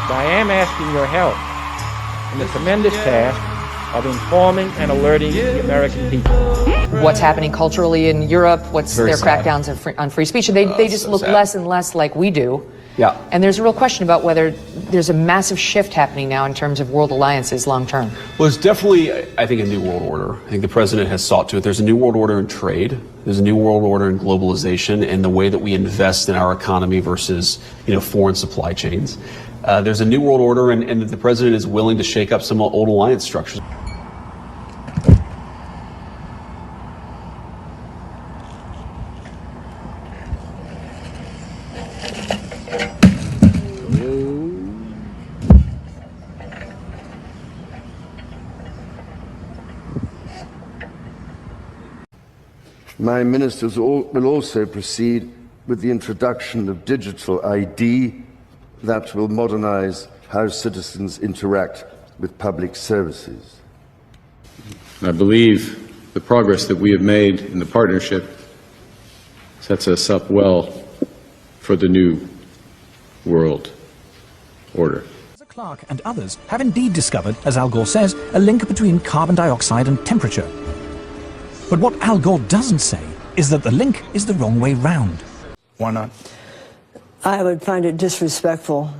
So I am asking your help in the tremendous task of informing and alerting the American people. What's happening culturally in Europe, what's Very their sad. crackdowns on free speech, and they just so look sad. less and less like we do. Yeah. And there's a real question about whether there's a massive shift happening now in terms of world alliances long term. Well, it's definitely, I think, a new world order. I think the president has sought to it. There's a new world order in trade. There's a new world order in globalization and the way that we invest in our economy versus, foreign supply chains. There's a new world order, and the president is willing to shake up some old alliance structures. My ministers will also proceed with the introduction of digital ID that will modernize how citizens interact with public services. I believe the progress that we have made in the partnership sets us up well for the new world order. Clark and others have indeed discovered, as Al Gore says, a link between carbon dioxide and temperature. But what Al Gore doesn't say is that the link is the wrong way round. Why not? I would find it disrespectful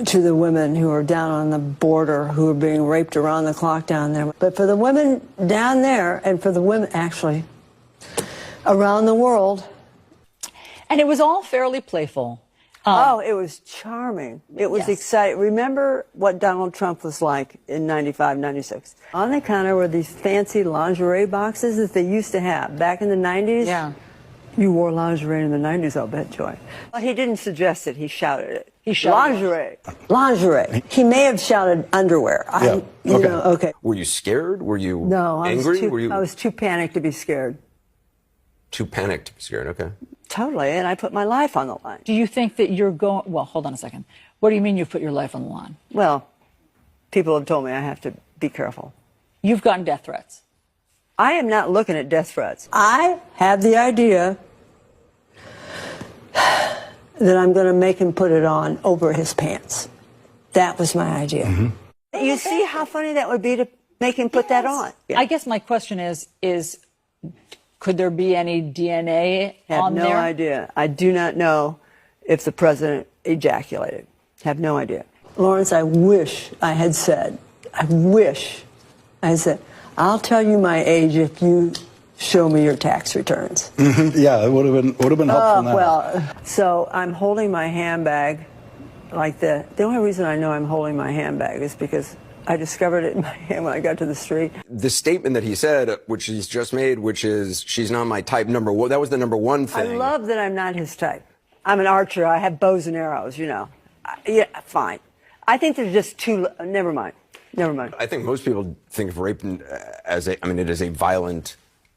to the women who are down on the border, who are being raped around the clock down there. But for the women down there, and for the women, actually, around the world. And it was all fairly playful. It was charming. It was exciting. Remember what Donald Trump was like in 95, 96. On the counter were these fancy lingerie boxes that they used to have back in the 90s. Yeah. You wore lingerie in the 90s, I'll bet, Joy. But he didn't suggest it. He shouted it. He shouted lingerie. Lingerie. He may have shouted underwear. Okay. Were you scared? Were you No, angry? I was too panicked to be scared. Too panicked to be scared? Okay. Totally, and I put my life on the line. Do you think that you're going... Well, hold on a second. What do you mean you've put your life on the line? Well, people have told me I have to be careful. You've gotten death threats. I am not looking at death threats. I have the idea that I'm going to make him put it on over his pants. That was my idea. Mm-hmm. You see how funny that would be to make him put that on? Yeah. I guess my question is could there be any DNA on there? I have no idea. I do not know if the president ejaculated. Have no idea. Lawrence, I wish I had said, I'll tell you my age if you show me your tax returns. Mm-hmm. Yeah, it would have been helpful now. Well, so I'm holding my handbag like that. The only reason I know I'm holding my handbag is because I discovered it in my hand when I got to the street. The statement that he said, which he's just made, which is, she's not my type, number one, that was the number one thing. I love that I'm not his type. I'm an archer. I have bows and arrows, Yeah, fine. I think there's just too... Never mind. I think most people think of rape as it is a violent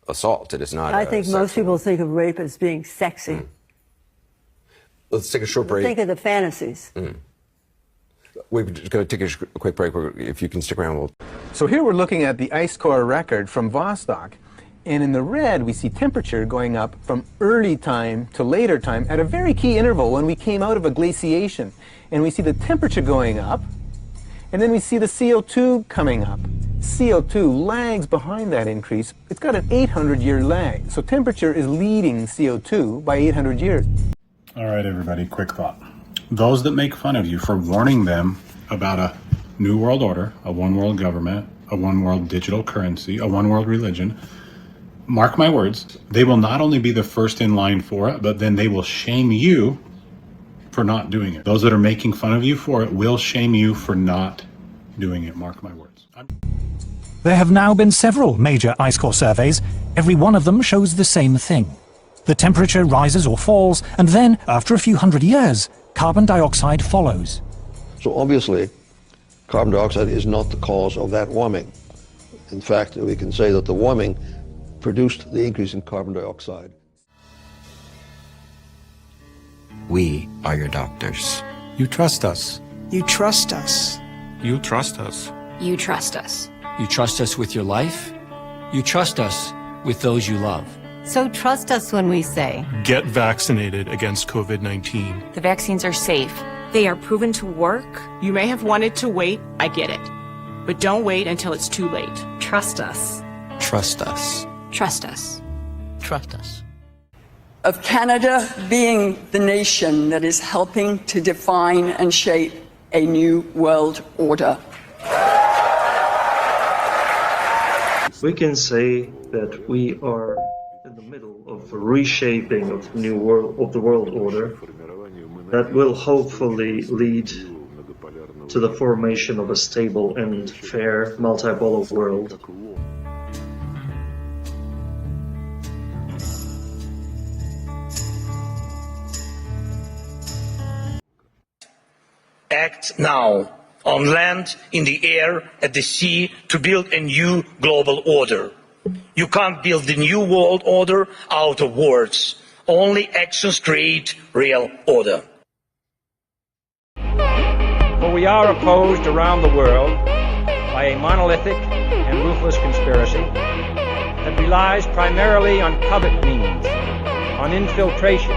assault. It is not I think most people think of rape as being sexy. Let's take a short break. Think of the fantasies. We're just going to take a quick break. If you can stick around, So here we're looking at the ice core record from Vostok. And in the red, we see temperature going up from early time to later time at a very key interval when we came out of a glaciation. And we see the temperature going up, and then we see the CO2 coming up. CO2 lags behind that increase. It's got an 800-year lag. So temperature is leading CO2 by 800 years. All right, everybody, quick thought. Those that make fun of you for warning them about a new world order, a one world government, a one world digital currency, a one world religion, mark my words, they will not only be the first in line for it, but then they will shame you for not doing it. Those that are making fun of you for it will shame you for not doing it. Mark my words. There have now been several major ice core surveys. Every one of them shows the same thing. The temperature rises or falls, and then, after a few hundred years, carbon dioxide follows. So obviously, carbon dioxide is not the cause of that warming. In fact, we can say that the warming produced the increase in carbon dioxide. We are your doctors. You trust us. You trust us. You trust us. You trust us. You trust us with your life. You trust us with those you love. So trust us when we say, get vaccinated against COVID-19. The vaccines are safe, They are proven to work. You may have wanted to wait, I get it. But don't wait until it's too late. Trust us. Trust us. Trust us. Trust us. Of Canada being the nation that is helping to define and shape a new world order. We can say that we are in the middle of a reshaping of the world order that will hopefully lead to the formation of a stable and fair multipolar world. Act now, on land, in the air, at the sea, to build a new global order. You can't build the new world order out of words. Only actions create real order. For we are opposed around the world by a monolithic and ruthless conspiracy that relies primarily on covert means, on infiltration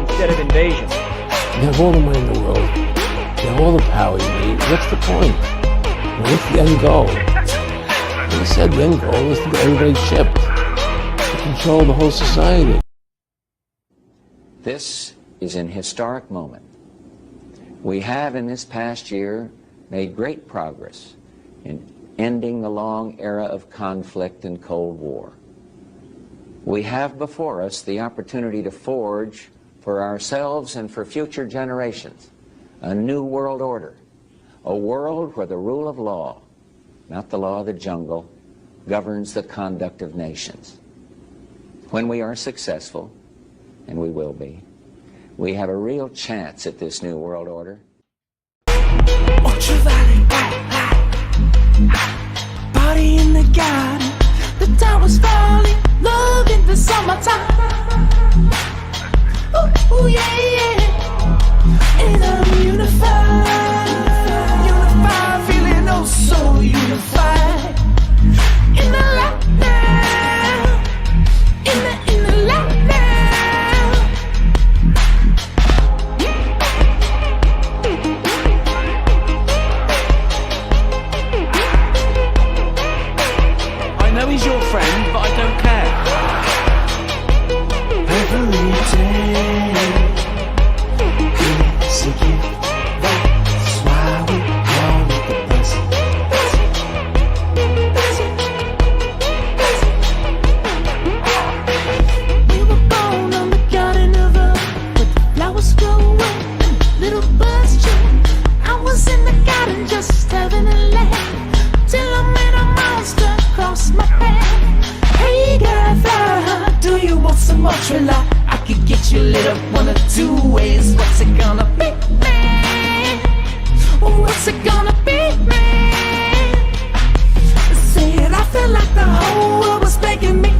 instead of invasion. You have all the money in the world, you have all the power you need. What's the point? What's the end goal? They said the end goal is to get everybody chipped, to control the whole society. This is an historic moment. We have in this past year made great progress in ending the long era of conflict and Cold War. We have before us the opportunity to forge for ourselves and for future generations a new world order, a world where the rule of law, not the law of the jungle, governs the conduct of nations. When we are successful, and we will be, we have a real chance at this new world order. Party in the garden, the town was falling, love in the summertime. Ooh, ooh, yeah, yeah. And I'm unified, unified, feeling oh so unified. In the lockdown, in the lockdown. I know he's your friend, but I don't care. Every day is a gift. That's why we call it the present. We were born on the garden of Earth, with the flowers growing, little birds chirping. I was in the garden just having a laugh, till I met a monster cross my path. Hey girl, do you want some mozzarella? I could get you lit up one of two ways. What's it gonna be, man? What's it gonna be, man? Said I felt like the whole world was begging me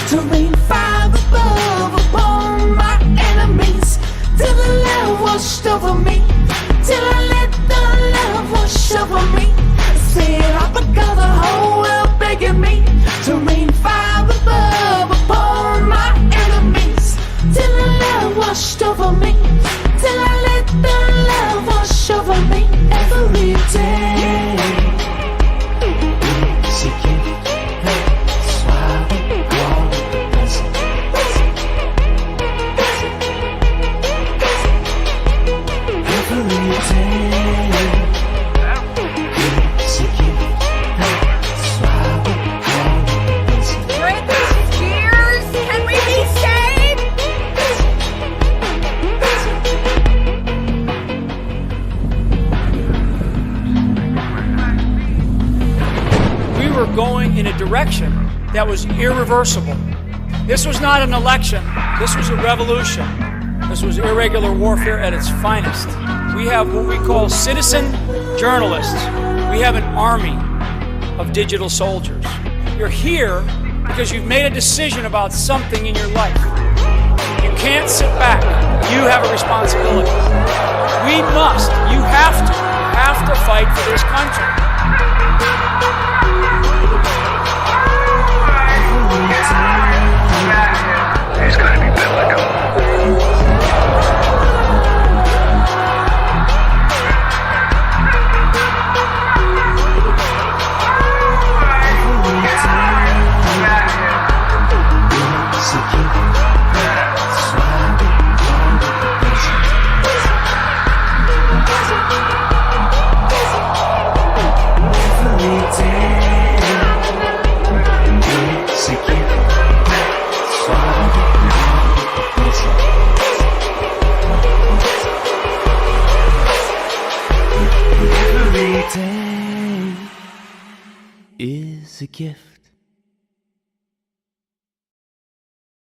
to rain fire above upon my enemies, till the love washed over me, till I let the love wash over me. Said I forgot the whole world begging me to rain fire above upon my enemies, till the love washed over me, till I let the love wash over me. Every day is a gift. That's why we call it the present. Every day is a gift. That's why we call it the present. British cheers! Can we be saved? We were going in a direction that was irreversible. This was not an election. This was a revolution. This was irregular warfare at its finest. We have what we call citizen journalists. We have an army of digital soldiers. You're here because you've made a decision about something in your life. You can't sit back. You have a responsibility. We must, you have to fight for this country. He's gonna be biblical. Day is a gift